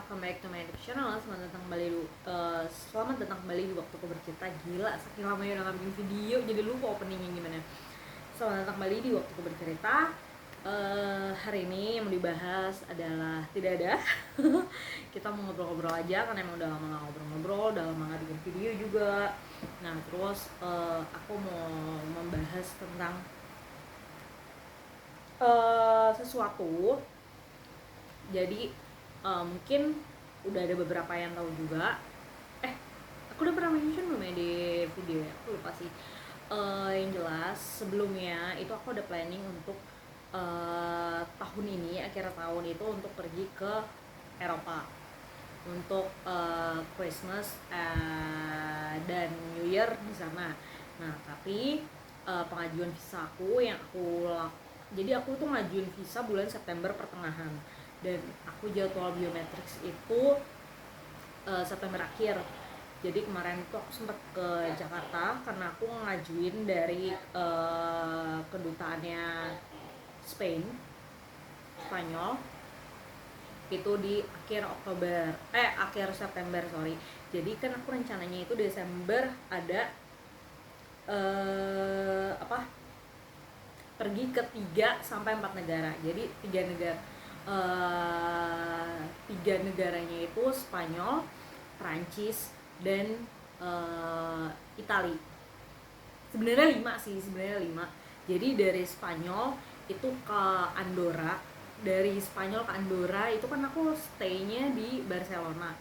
welcome back to my YouTube channel. Selamat datang kembali di Waktuku Bercerita. Gila, saking lamanya udah bikin video, jadi lupa openingnya gimana. Selamat datang kembali di Waktuku Bercerita. Hari ini yang mau dibahas adalah tidak ada. Kita mau ngobrol-ngobrol aja, karena emang udah lama gak ngobrol-ngobrol, udah lama gak bikin video juga. Nah, terus aku mau membahas tentang sesuatu. Jadi mungkin udah ada beberapa yang tahu juga. Aku udah pernah mention belum ya di video ya? Aku lupa sih. Yang jelas sebelumnya itu aku ada planning untuk tahun ini, akhir tahun itu untuk pergi ke Eropa untuk Christmas dan New Year di sana. Nah, tapi pengajuan visa aku jadi aku tuh ngajuin visa bulan September pertengahan, dan aku jadwal biometrics itu September akhir. Jadi kemarin tuh aku sempat ke Jakarta karena aku ngajuin dari kedutaannya Spanyol itu di akhir September. Jadi kan aku rencananya itu Desember ada pergi ke 3-4 negara. Jadi 3 negaranya itu Spanyol, Prancis, dan Itali. Sebenarnya 5. Jadi dari Spanyol itu ke Andorra. Dari Spanyol ke Andorra itu kan aku stay-nya di Barcelona.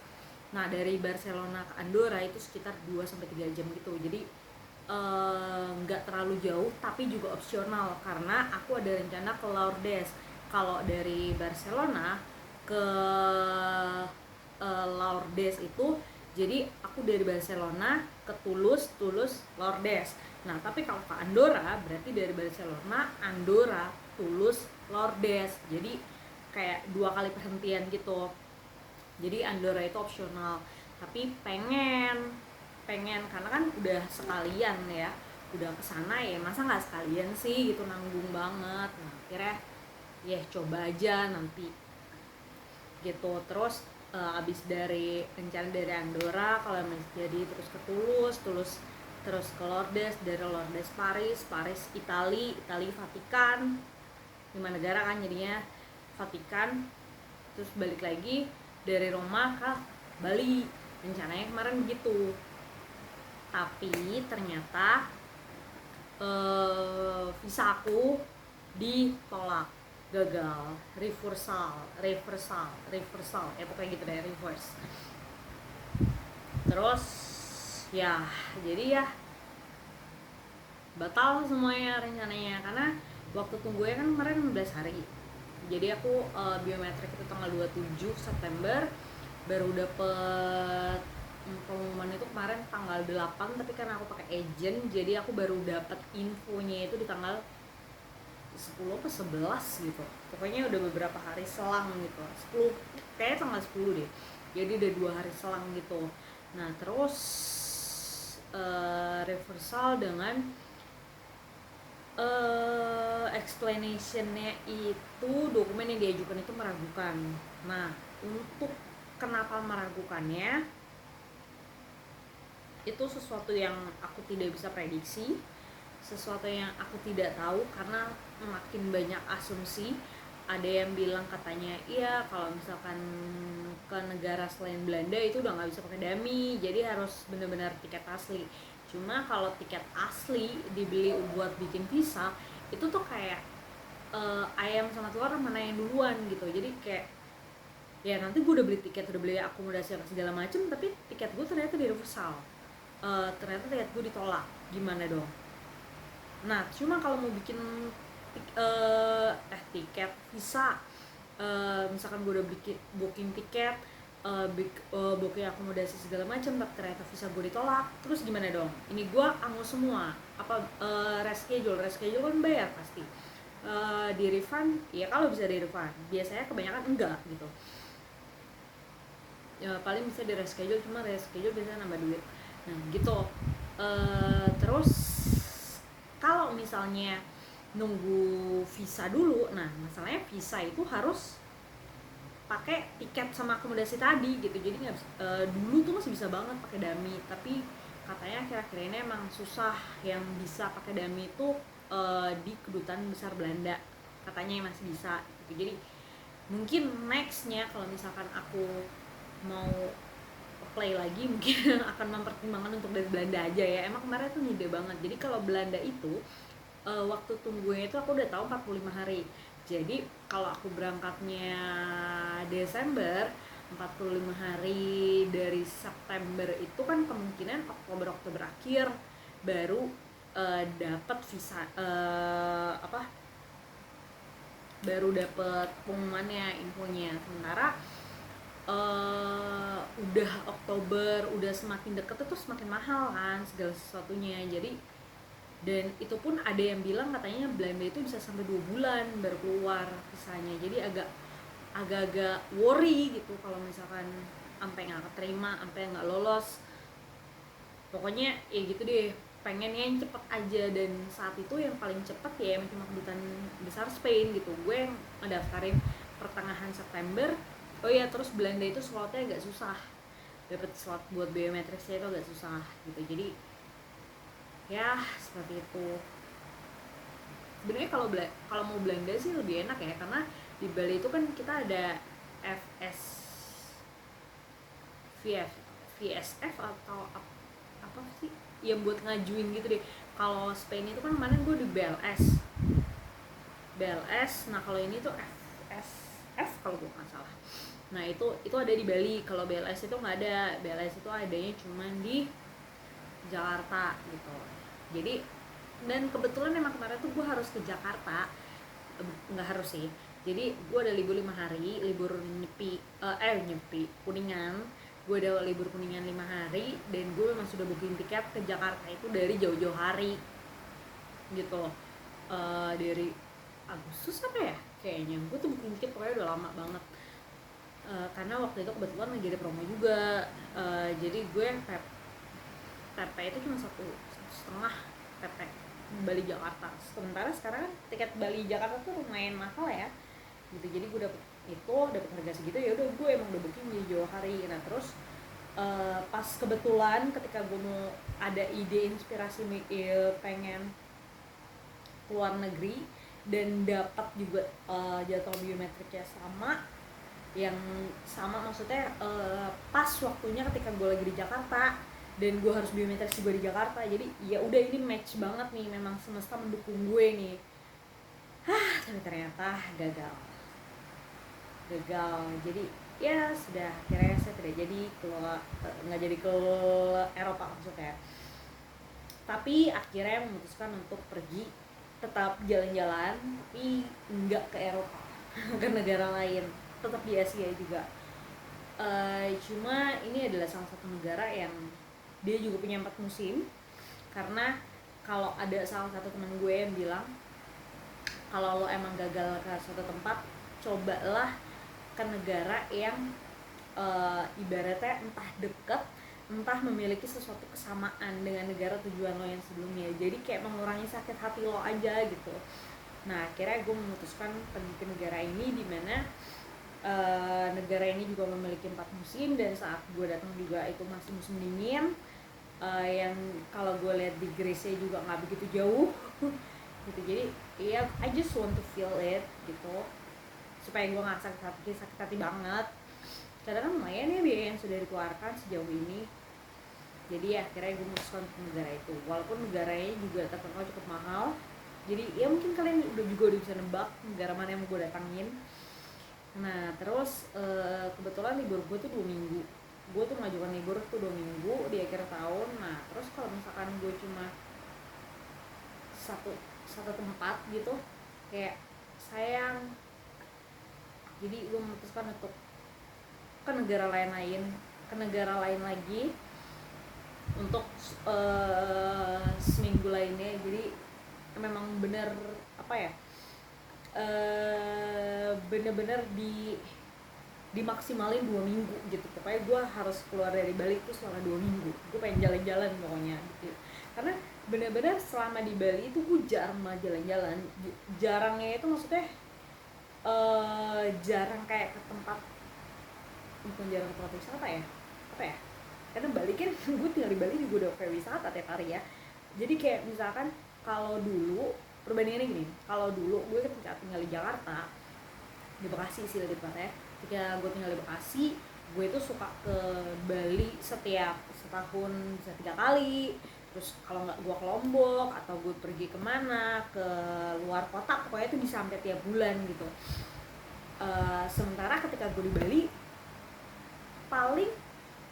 Nah, dari Barcelona ke Andorra itu sekitar 2-3 jam gitu. Jadi nggak terlalu jauh, tapi juga opsional karena aku ada rencana ke Lourdes. Kalau dari Barcelona ke Lourdes itu, jadi aku dari Barcelona ke Toulouse, Lourdes. Nah, tapi kalau ke Andorra berarti dari Barcelona, Andorra, Toulouse, Lourdes. Jadi kayak 2 kali perhentian gitu. Jadi Andorra itu opsional, tapi pengen karena kan udah sekalian ya, udah kesana ya, masa nggak sekalian sih gitu, nanggung banget. Nah, akhirnya ya coba aja nanti gitu. Terus abis dari rencana dari Andorra, kalau masih jadi terus ke Toulouse, terus ke Lourdes, dari Lourdes Paris, Itali, Vatikan, 5 negara kan jadinya. Vatikan, terus balik lagi dari Roma ke Bali, rencananya kemarin begitu. Tapi ternyata visa aku ditolak, gagal, reversal ya pokoknya gitu deh, reverse. Terus ya jadi ya batal semuanya rencananya, karena waktu tunggunya kan kemarin 15 hari. Jadi aku biometrik itu tanggal 27 September, baru dapet pengumuman itu kemarin tanggal 8, tapi karena aku pakai agent, jadi aku baru dapat infonya itu di tanggal 10 atau 11 gitu. Pokoknya udah beberapa hari selang gitu. 10, kayaknya tanggal 10 deh. Jadi udah 2 hari selang gitu. Nah, terus reversal dengan explanationnya itu dokumen yang diajukan itu meragukan. Nah, untuk kenapa meragukannya itu sesuatu yang aku tidak bisa prediksi, sesuatu yang aku tidak tahu karena makin banyak asumsi. Ada yang bilang katanya iya kalau misalkan ke negara selain Belanda itu udah nggak bisa pakai dummy, jadi harus benar-benar tiket asli. Cuma kalau tiket asli dibeli buat bikin visa itu tuh kayak ayam sama telur mana yang duluan gitu. Jadi kayak ya nanti gue udah beli tiket, udah beli akomodasi apa segala macem, tapi tiket gue ternyata di reversal. Ternyata tiket gue ditolak, gimana dong? Nah, cuma kalau mau bikin tiket visa, misalkan gue udah booking tiket, booking akomodasi segala macam, tapi ternyata visa gue ditolak, terus gimana dong? Ini gue angus semua. Reschedule kan bayar pasti. Di refund, ya kalau bisa di refund, biasanya kebanyakan enggak gitu. Ya, paling bisa di reschedule, cuma reschedule biasanya nambah duit. Nah gitu. Terus kalau misalnya nunggu visa dulu, nah masalahnya visa itu harus pakai tiket sama akomodasi tadi gitu. Jadi nggak dulu tuh masih bisa banget pakai dummy, tapi katanya akhir-akhir ini emang susah yang bisa pakai dummy itu di kedutaan besar Belanda katanya yang masih bisa gitu. Jadi mungkin nextnya kalau misalkan aku mau play lagi mungkin akan mempertimbangkan untuk dari Belanda aja ya. Emang kemarin tuh ngide banget. Jadi kalau Belanda itu waktu tunggunya itu aku udah tahu 45 hari. Jadi kalau aku berangkatnya Desember, 45 hari dari September itu kan kemungkinan Oktober akhir baru dapat visa baru dapat pengumumannya, infonya. Sementara udah Oktober, udah semakin deket itu semakin mahal kan segala sesuatunya. Jadi dan itu pun ada yang bilang katanya Belanda itu bisa sampai 2 bulan baru keluar visanya. Jadi agak-agak worry gitu kalau misalkan sampai nggak keterima, sampai nggak lolos. Pokoknya ya gitu deh, pengennya yang cepet aja. Dan saat itu yang paling cepet ya emang cuma kedutaan besar Spain gitu. Gue yang ngedaftarin pertengahan September. Oh iya, terus Belanda itu slotnya agak susah, dapet slot buat biometrisnya itu agak susah gitu. Jadi ya seperti itu. Sebenarnya kalau mau Belanda sih lebih enak ya, karena di Bali itu kan kita ada FS VF VSF atau apa sih yang buat ngajuin gitu deh. Kalau Spain itu kan kemarin gue di BLS. Nah kalau ini tuh FSF kalau gue nggak salah. Nah itu ada di Bali. Kalau BLS itu nggak ada. BLS itu adanya cuma di Jakarta gitu. Jadi dan kebetulan emang kemarin tuh gue harus ke Jakarta, nggak harus sih. Jadi gue ada libur 5 hari, libur nyepi Kuningan. Gue ada libur Kuningan 5 hari dan gue memang sudah booking tiket ke Jakarta itu dari jauh-jauh hari gitu. Dari Agustus apa ya kayaknya gue tuh booking tiket, pokoknya udah lama banget. Karena waktu itu kebetulan lagi ada promo juga. Jadi gue PP itu cuma 1,5 PP Bali Jakarta. Sementara sekarang tiket Bali Jakarta tuh lumayan mahal ya gitu. Jadi gue dapet harga segitu, ya udah gue emang udah booking di jauh hari. Nah terus pas kebetulan ketika gue mau ada ide inspirasi pengen keluar negeri dan dapat juga jadwal biometriknya maksudnya pas waktunya ketika gue lagi di Jakarta dan gue harus biometrik juga di Jakarta. Jadi ya udah, ini match banget nih, memang semesta mendukung gue nih. Tapi ternyata gagal. Jadi ya sudah, akhirnya saya tidak jadi nggak jadi ke Eropa maksudnya. Tapi akhirnya memutuskan untuk pergi, tetap jalan-jalan tapi nggak ke Eropa ke negara lain, tetap di Asia juga. Cuma ini adalah salah satu negara yang dia juga punya 4 musim. Karena kalau ada salah satu teman gue yang bilang kalau lo emang gagal ke suatu tempat, cobalah ke negara yang ibaratnya entah deket, entah memiliki sesuatu kesamaan dengan negara tujuan lo yang sebelumnya. Jadi kayak mengurangi sakit hati lo aja gitu. Nah akhirnya gue memutuskan pergi ke negara ini, dimana negara ini juga memiliki 4 musim. Dan saat gue datang juga itu masih musim dingin, yang kalau gue lihat di Greece juga nggak begitu jauh gitu. Jadi ya I just want to feel it gitu, supaya gue nggak sakit hati banget. Karena kan lumayan ya biaya yang sudah dikeluarkan sejauh ini. Jadi ya akhirnya gue memutuskan ke negara itu, walaupun negaranya juga terkenal cukup mahal. Jadi ya mungkin kalian udah bisa nebak negara mana yang mau gue datangin. Nah terus kebetulan libur gue tuh 2 minggu. Gue tuh mengajukan libur tuh 2 minggu di akhir tahun. Nah terus kalau misalkan gue cuma satu tempat gitu, kayak sayang. Jadi gue memutuskan untuk ke negara lain lagi untuk seminggu lainnya. Jadi memang bener bener-bener dimaksimalin 2 minggu gitu. Pokoknya gue harus keluar dari Bali itu selama 2 minggu. Gue pengen jalan-jalan pokoknya gitu. Karena bener-bener selama di Bali itu gue jarang banget jalan-jalan. Jarangnya itu maksudnya jarang kayak ke tempat bukan jarang ke tempat wisata ya, apa ya, karena Bali kan gue tinggal di Bali juga udah kayak wisata tiap hari ya. Jadi kayak misalkan kalau dulu perbandingannya gini, kalau dulu gue ketika tinggal di Jakarta, di Bekasi sih lebih tepatnya, ketika gue tinggal di Bekasi, gue tuh suka ke Bali setiap setahun bisa 3 kali. Terus kalau nggak gue ke Lombok atau gue pergi kemana ke luar kota, pokoknya itu bisa sampai tiap bulan gitu. Sementara ketika gue di Bali, paling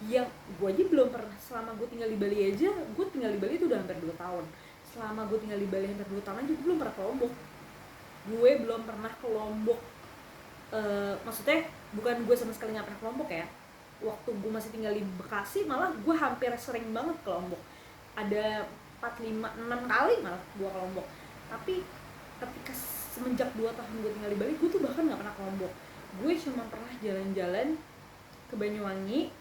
yang gue aja belum pernah, selama gue tinggal di Bali aja, gue tinggal di Bali itu udah hampir 2 tahun. Selama gue tinggal di Bali hampir 2 tahun aja, gue belum pernah ke Lombok. Gue belum pernah ke Lombok. Maksudnya bukan gue sama sekali nggak pernah ke Lombok ya. Waktu gue masih tinggal di Bekasi, malah gue hampir sering banget ke Lombok. Ada 4, 5, 6 kali malah gue ke Lombok. Tapi ketika semenjak 2 tahun gue tinggal di Bali, gue tuh bahkan nggak pernah ke Lombok. Gue cuma pernah jalan-jalan ke Banyuwangi,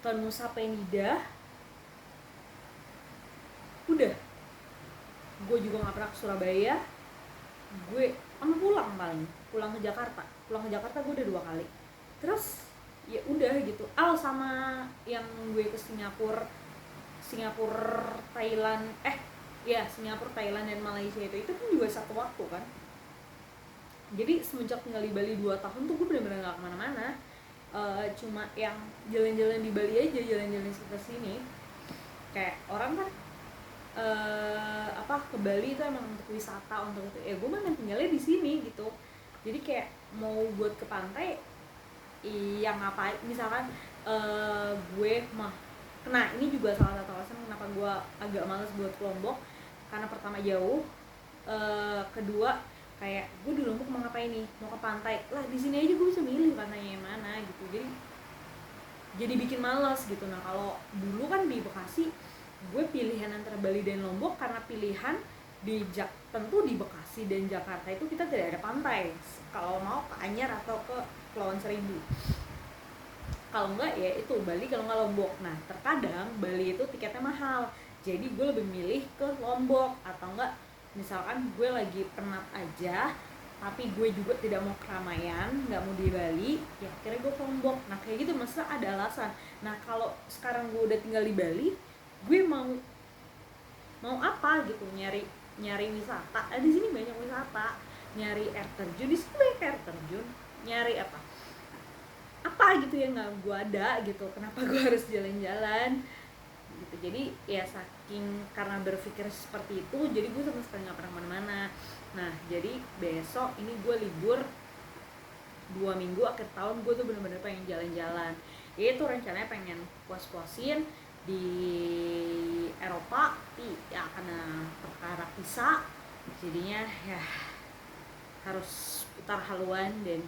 ke Nusa Penida, udah. Gue juga nggak pernah ke Surabaya. Gue pulang ke Jakarta gue udah 2 kali. Terus ya udah gitu. Sama yang gue ke Singapura, Thailand, Singapura, Thailand dan Malaysia itu kan juga satu waktu kan. Jadi semenjak tinggal di Bali 2 tahun tuh gue benar-benar nggak kemana-mana. Cuma yang jalan-jalan di Bali aja, jalan-jalan sekitar sini. Kayak orang kan ke Bali itu emang untuk wisata, untuk itu ya gue mah tinggalnya di sini gitu. Jadi kayak mau buat ke pantai yang ngapain, misalkan gue mah ini juga salah satu alasan kenapa gue agak males buat ke Lombok, karena pertama jauh, kedua kayak gue di Lombok mau ngapain nih, mau ke pantai lah, di sini aja gue bisa milih pantainya yang mana gitu. Jadi bikin malas gitu. Nah kalau dulu kan di Bekasi, gue pilihan antara Bali dan Lombok karena pilihan tentu di Bekasi dan Jakarta itu kita tidak ada pantai. Kalau mau ke Anyar atau ke Kepulauan Seribu. Kalau enggak ya itu Bali, kalau enggak Lombok. Nah terkadang Bali itu tiketnya mahal, jadi gue lebih milih ke Lombok. Atau enggak misalkan gue lagi penat aja tapi gue juga tidak mau keramaian, nggak mau di Bali, ya akhirnya gue ke Lombok. Nah kayak gitu, maksudnya ada alasan. Nah kalau sekarang gue udah tinggal di Bali, gue mau apa gitu, nyari wisata. Di sini banyak wisata, nyari air terjun, di sini banyak air terjun, nyari apa gitu yang nggak gue ada gitu, kenapa gue harus jalan-jalan gitu. Jadi ya saking karena berpikir seperti itu, jadi gue sama sekali nggak pernah kemana-mana. Nah jadi besok ini gue libur 2 minggu akhir tahun, gue tuh bener-bener pengen jalan-jalan. Itu rencananya pengen puas-puasin di Eropa, tapi ya karena perkara visa jadinya ya harus putar haluan. Dan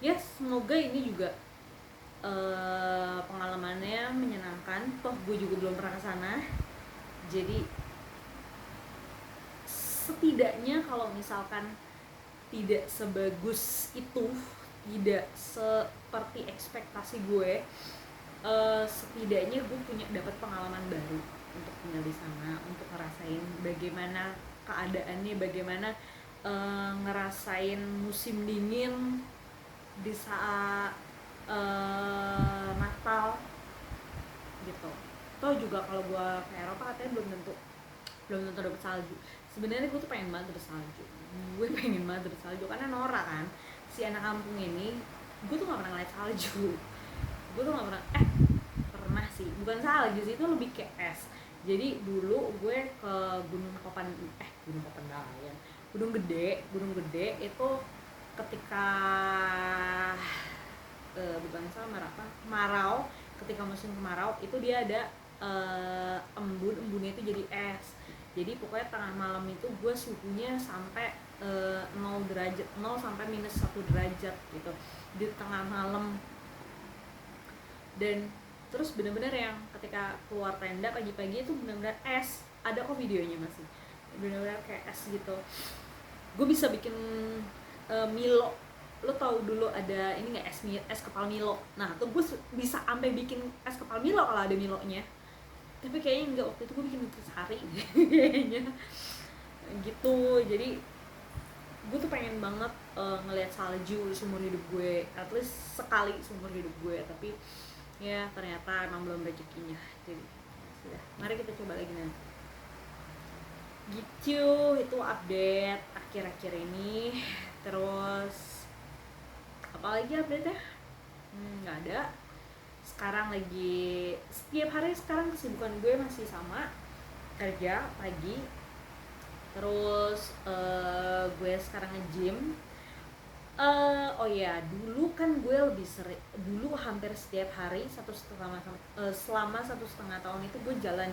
ya semoga ini juga pengalamannya menyenangkan. Toh gue juga belum pernah ke sana, jadi setidaknya kalau misalkan tidak sebagus itu, tidak seperti ekspektasi gue, setidaknya gue punya dapat pengalaman baru untuk tinggal di sana, untuk ngerasain bagaimana keadaannya, bagaimana ngerasain musim dingin di saat Natal gitu. Toh juga kalau gue ke Eropa katanya belum tentu dapet salju. Sebenarnya gue tuh pengen banget dapet salju. Gue pengen banget dapet salju karena Nora kan, si anak kampung ini, gue tuh nggak pernah ngeliat salju. Gue tuh nggak pernah sih, bukan salju sih, itu lebih kayak es. Jadi dulu gue ke Gunung Gede itu ketika Marau, ketika musim kemarau itu dia ada embunnya itu jadi es. Jadi pokoknya tengah malam itu gue suhunya sampai 0 sampai -1 derajat gitu di tengah malam. Dan terus benar-benar yang ketika keluar tenda pagi-pagi itu benar-benar es. Ada kok videonya masih, benar-benar kayak es gitu. Gue bisa bikin Milo. Lo tau dulu ada ini nggak, es kepal Milo? Nah tuh gue bisa sampai bikin es kepal Milo kalau ada Milonya. Tapi kayaknya enggak, waktu itu gue bikin nutrisari kayaknya gitu. Jadi gue tuh pengen banget ngelihat salju seumur hidup gue, at least sekali seumur hidup gue, tapi ya ternyata emang belum rezekinya. Jadi ya sudah, mari kita coba lagi nanti. Gitu, itu update akhir-akhir ini. Terus apalagi update ya? Nggak ada. Sekarang lagi setiap hari sekarang kesibukan gue masih sama, kerja pagi. Terus gue sekarang nge-gym. Oh ya, dulu kan gue lebih sering, dulu hampir setiap hari selama 1,5 tahun itu gue jalan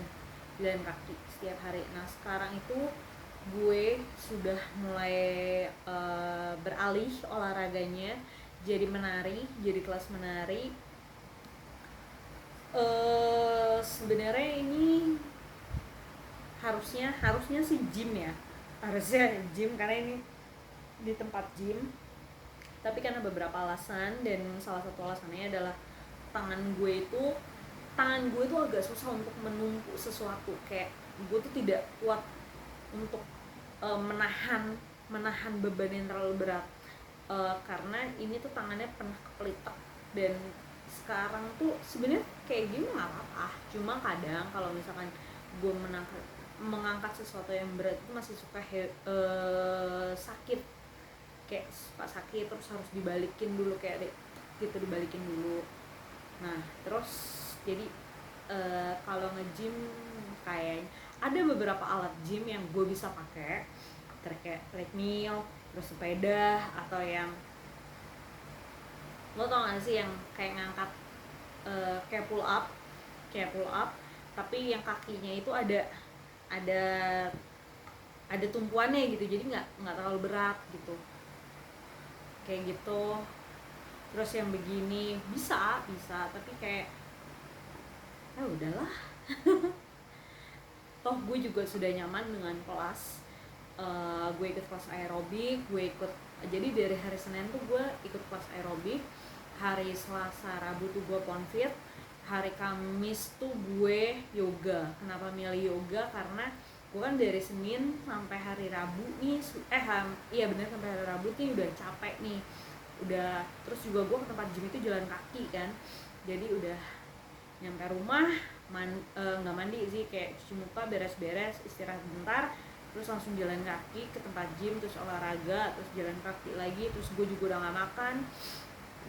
kaki setiap hari. Nah sekarang itu gue sudah mulai beralih olahraganya jadi menari, jadi kelas menari. Sebenarnya ini harusnya sih gym ya, harusnya gym karena ini di tempat gym, tapi karena beberapa alasan, dan salah satu alasannya adalah tangan gue itu agak susah untuk menumpuk sesuatu, kayak gue tuh tidak kuat untuk menahan beban yang terlalu berat, karena ini tuh tangannya pernah kepelitek. Dan sekarang tuh sebenarnya kayak gini nggak apa-apa, cuma kadang kalau misalkan gue mengangkat sesuatu yang berat itu masih suka sakit, kayak suka sakit, terus harus dibalikin dulu, kayak gitu dibalikin dulu. Nah terus jadi kalau nge-gym kayak ada beberapa alat gym yang gue bisa pakai, kayak treadmill, terus sepeda, atau yang lo tau gak sih yang kayak ngangkat kayak pull up tapi yang kakinya itu ada tumpuannya gitu, jadi nggak terlalu berat gitu, kayak gitu. Terus yang begini bisa tapi kayak udahlah. Toh gue juga sudah nyaman dengan kelas. Gue ikut kelas aerobik, jadi dari hari Senin tuh gue ikut kelas aerobik, hari Selasa Rabu tuh gue ponfit, hari Kamis tuh gue yoga. Kenapa milih yoga? Karena gue kan dari Senin sampai hari Rabu nih, sampai hari Rabu tuh udah capek nih, terus juga gue ke tempat gym itu jalan kaki kan, jadi udah nyampe rumah nggak mandi sih, kayak cuci muka, beres-beres, istirahat bentar, terus langsung jalan kaki ke tempat gym, terus olahraga, terus jalan kaki lagi. Terus gue juga udah nggak makan,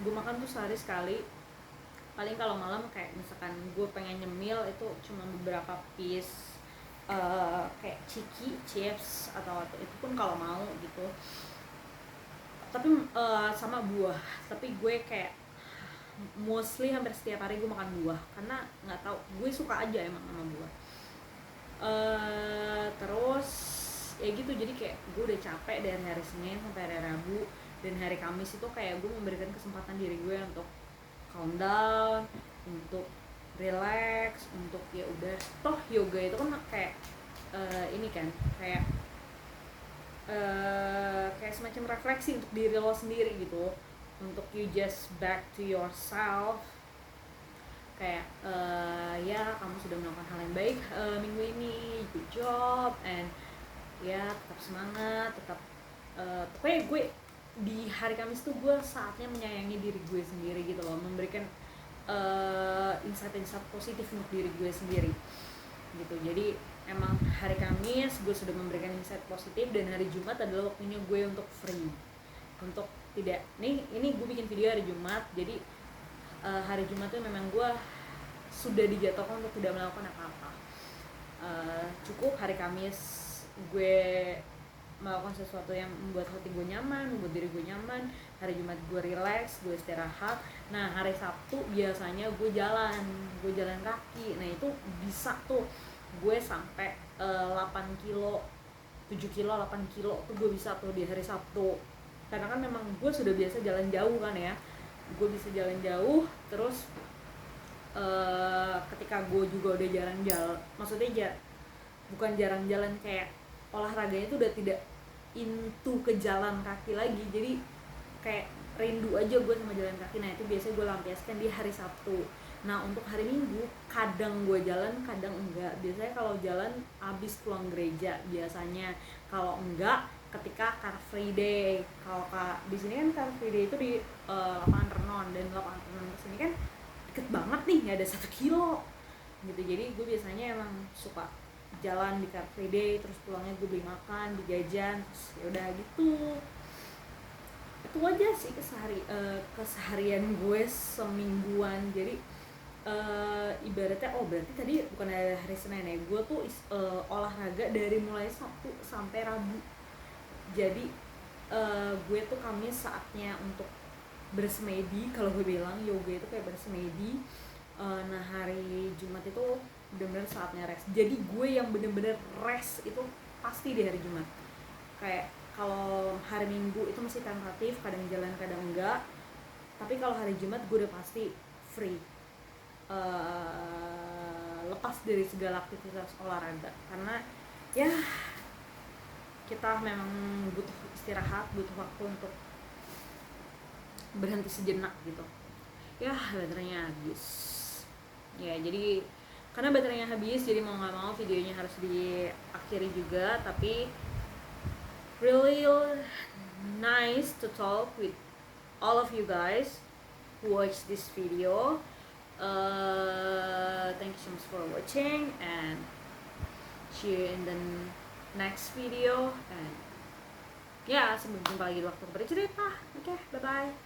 gue makan tuh sehari sekali, paling kalau malam kayak misalkan gue pengen nyemil itu cuma beberapa piece kayak chips atau itu pun kalau mau gitu, tapi sama buah. Tapi gue kayak mostly hampir setiap hari gue makan buah, karena nggak tahu, gue suka aja emang sama buah. Terus ya gitu, jadi kayak gue udah capek dari hari Senin sampai hari Rabu, dan hari Kamis itu kayak gue memberikan kesempatan diri gue untuk calm down, untuk relax, untuk ya udah, toh yoga itu kan kayak ini kan kayak kayak semacam refleksi untuk diri lo sendiri gitu, untuk you just back to yourself, kayak ya kamu sudah melakukan hal yang baik minggu ini, good job, and ya tetap semangat, tetap pokoknya gue di hari Kamis tuh gue saatnya menyayangi diri gue sendiri gitu loh, memberikan insight-insight positif untuk diri gue sendiri gitu. Jadi emang hari Kamis gue sudah memberikan insight positif, dan hari Jumat adalah waktunya gue untuk free, untuk tidak, ini gue bikin video hari Jumat, jadi hari Jumat tuh memang gue sudah dijadwalkan untuk tidak melakukan apa-apa. Cukup hari Kamis gue melakukan sesuatu yang membuat hati gue nyaman, membuat diri gue nyaman. Hari Jumat gue relax, gue istirahat. Nah hari Sabtu biasanya gue jalan kaki. Nah itu bisa tuh gue sampai 8 kilo, 7 kilo, 8 kilo tuh gue bisa tuh di hari Sabtu, karena kan memang gue sudah biasa jalan jauh kan ya, gue bisa jalan jauh. Terus ketika gue juga udah jarang-jalan, maksudnya bukan jarang jalan, kayak olahraganya itu udah tidak into ke jalan kaki lagi, jadi kayak rindu aja gue sama jalan kaki. Nah itu biasanya gue lampiaskan di hari Sabtu. Nah untuk hari Minggu kadang gue jalan, kadang enggak. Biasanya kalau jalan abis pulang gereja biasanya, kalau enggak ketika Car Free Day. Kalau di sini kan Car Free Day itu di lapangan Renon, dan lapangan Renon ke sini kan deket banget nih, nggak ada 1 kilo gitu. Jadi gue biasanya emang suka jalan di Car Free Day, terus pulangnya gue beli makan, beli jajan, terus ya udah gitu. Itu aja sih keseharian gue semingguan. Jadi ibaratnya berarti tadi bukan hari Senin ya, gue tuh olahraga dari mulai Sabtu sampai Rabu. Jadi gue tuh Kamis saatnya untuk bersemedi, kalau gue bilang yoga itu kayak bersemedi. Nah hari Jumat itu bener-bener saatnya rest. Jadi gue yang bener-bener rest itu pasti di hari Jumat. Kayak kalau hari Minggu itu masih tentatif, kadang jalan kadang enggak, tapi kalau hari Jumat gue udah pasti free, lepas dari segala aktivitas olahraga, karena ya kita memang butuh istirahat, butuh waktu untuk berhenti sejenak gitu. Ya baterainya habis ya, jadi karena baterainya habis, jadi mau nggak mau videonya harus diakhiri juga. Tapi really nice to talk with all of you guys who watch this video. Thank you so much for watching, and see you in the next video. And ya, sampai jumpa lagi di waktu bercerita. Oke, bye bye.